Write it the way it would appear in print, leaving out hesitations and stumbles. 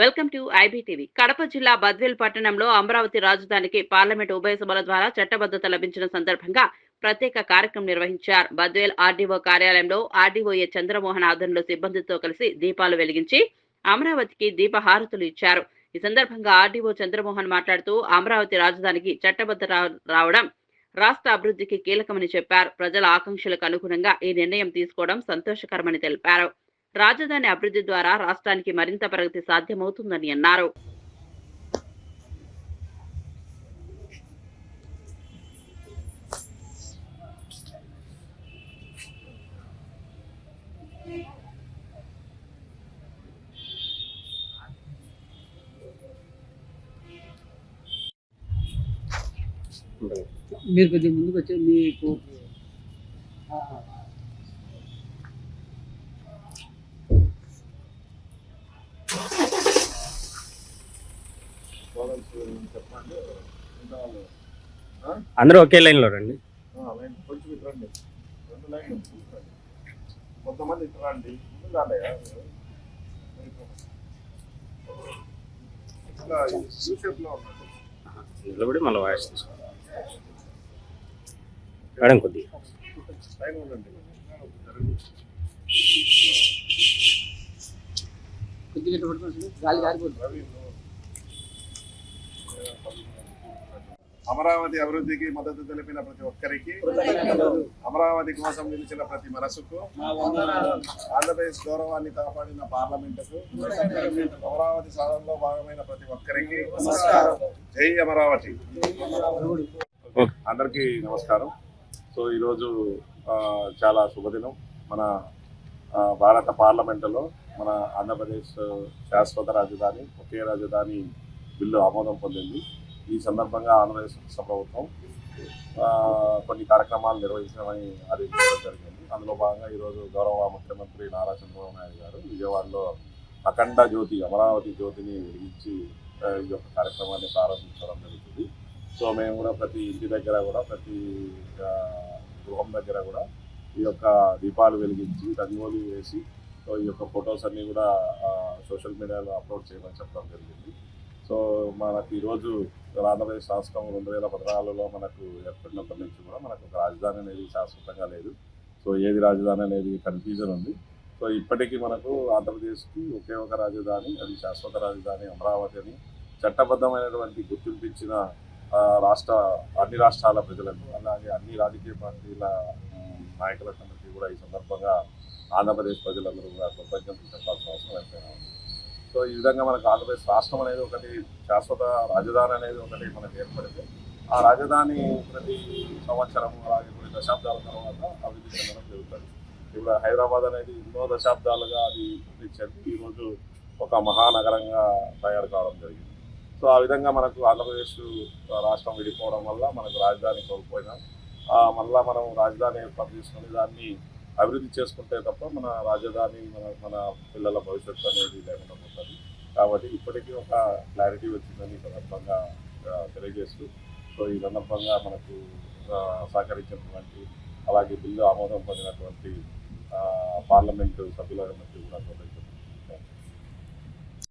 Welcome to IBTV. Kadapa జిల్లా బద్వేల్ పట్టణంలో అమరావతి రాజధానికి పార్లమెంట్ ఉభయ సభల ద్వారా చట్టబద్ధత లభించిన సందర్భంగా ప్రత్యేక కార్యక్రమం నిర్వహించారు. బద్వేల్ ఆర్డీఓ కార్యాలయంలో ఆర్డీఓఏ చంద్రమోహన్ ఆధ్వర్యంలో సిబ్బందితో కలిసి దీపాలు వెలిగించి అమరావతికి దీపహారతులు ఇచ్చారు. ఈ సందర్భంగా ఆర్డీఓ చంద్రమోహన్ మాట్లాడుతూ అమరావతి రాజధానికి చట్టబద్ధత రావడం రాష్ట్ర అభివృద్ధికి కీలకమని చెప్పారు. ప్రజల ఆకాంక్షలకు అనుగుణంగా ఈ నిర్ణయం తీసుకోవడం సంతోషకరమని తెలిపారు. రాజధాని అభివృద్ధి ద్వారా రాష్ట్రానికి మరింత ప్రగతి సాధ్యమవుతుందని అన్నారు. మీరు కొద్దిగా ముందుకు వచ్చే మీకు అందరూ ఒకే లైన్లో రండి. కొంచెం ఇటు రండి, 2 లైన్లు కొంతమంది ఇటు రండి, ముందు రాండయ్యా. ఇట్లా షేప్లో ఉన్నాడు నిలబడి మళ్ళీ వాయిస్ తీసుకోండి మేడం. కొద్దిగా లైన్ ఉండండి. కొద్దిగా పడుతుంది, గాలి గారిపోతుంది. అమరావతి అభివృద్ధికి మద్దతు తెలిపిన ప్రతి ఒక్కరికి, అమరావతి కోసం నిలిచిన ప్రతి మనసుకు, ఆంధ్రప్రదేశ్ గౌరవాన్ని కాపాడిన పార్లమెంటుకు, అమరావతి సాధనలో భాగమైన ప్రతి ఒక్కరికి జై అమరావతి. అందరికీ నమస్కారం. సో ఈరోజు చాలా శుభదినం. మన భారత పార్లమెంటులో మన ఆంధ్రప్రదేశ్ శాశ్వత రాజధాని, ఒకే రాజధాని బిల్లు ఆమోదం పొందింది. ఈ సందర్భంగా ఆంధ్రప్రదేశ్ రాష్ట్ర ప్రభుత్వం కొన్ని కార్యక్రమాలు నిర్వహించమని ఆదేశించడం జరిగింది. అందులో భాగంగా ఈరోజు గౌరవ ముఖ్యమంత్రి నారా చంద్రబాబు నాయుడు గారు విజయవాడలో అఖండ జ్యోతి, అమరావతి జ్యోతిని వెలిగించి ఈ యొక్క కార్యక్రమాన్ని ప్రారంభించడం జరుగుతుంది. సో మేము కూడా ప్రతి ఇంటి దగ్గర కూడా, ప్రతి గృహం దగ్గర కూడా ఈ యొక్క దీపాలు వెలిగించి రంగోలీ వేసి సో ఈ యొక్క ఫొటోస్ అన్నీ కూడా సోషల్ మీడియాలో అప్లోడ్ చేయమని చెప్పడం జరిగింది. సో మనకు ఈరోజు ఆంధ్రప్రదేశ్ రాష్ట్రం 2014లో మనకు ఏర్పడినప్పటి నుంచి కూడా మనకు ఒక రాజధాని అనేది శాశ్వతంగా లేదు. సో ఏది రాజధాని అనేది కన్ఫ్యూజన్ ఉంది. సో ఇప్పటికీ మనకు ఆంధ్రప్రదేశ్కి ఒకే ఒక రాజధాని, అది శాశ్వత రాజధాని అమరావతి అని చట్టబద్ధమైనటువంటి గుర్తింపించిన అన్ని రాష్ట్రాల ప్రజలకు, అలాగే అన్ని రాజకీయ పార్టీల నాయకులందరికీ కూడా ఈ సందర్భంగా ఆంధ్రప్రదేశ్ ప్రజలందరూ కూడా కృతజ్ఞతలు చెప్పాల్సిన అవసరం ఎంతైనా ఉంది. సో ఈ విధంగా మనకు ఆంధ్రప్రదేశ్ రాష్ట్రం అనేది ఒకటి, శాశ్వత రాజధాని అనేది ఒకటి మనకు ఏర్పడితే ఆ రాజధాని ప్రతి సంవత్సరం అలాగే కొన్ని దశాబ్దాల తర్వాత అభివృద్ధి చెందడం జరుగుతుంది. ఇప్పుడు హైదరాబాద్ అనేది ఎన్నో దశాబ్దాలుగా అది చెంది ఈరోజు ఒక మహానగరంగా తయారు కావడం జరిగింది. సో ఆ విధంగా మనకు ఆంధ్రప్రదేశ్ రాష్ట్రం విడిపోవడం వల్ల మనకు రాజధాని కోల్పోయినా మళ్ళీ మనం రాజధాని ఏర్పాటు చేసుకుని దాన్ని అభివృద్ధి చేసుకుంటే తప్ప మన రాజధాని మన పిల్లల భవిష్యత్తు అనేది లేకుండా పోతుంది. కాబట్టి ఇప్పటికీ ఒక క్లారిటీ వచ్చిందని సందర్భంగా తెలియజేస్తూ, సో ఈ సందర్భంగా మనకు సహకరించినటువంటి అలాగే బిల్లు ఆమోదం పొందినటువంటి పార్లమెంటు సభ్యులందరికీ కూడా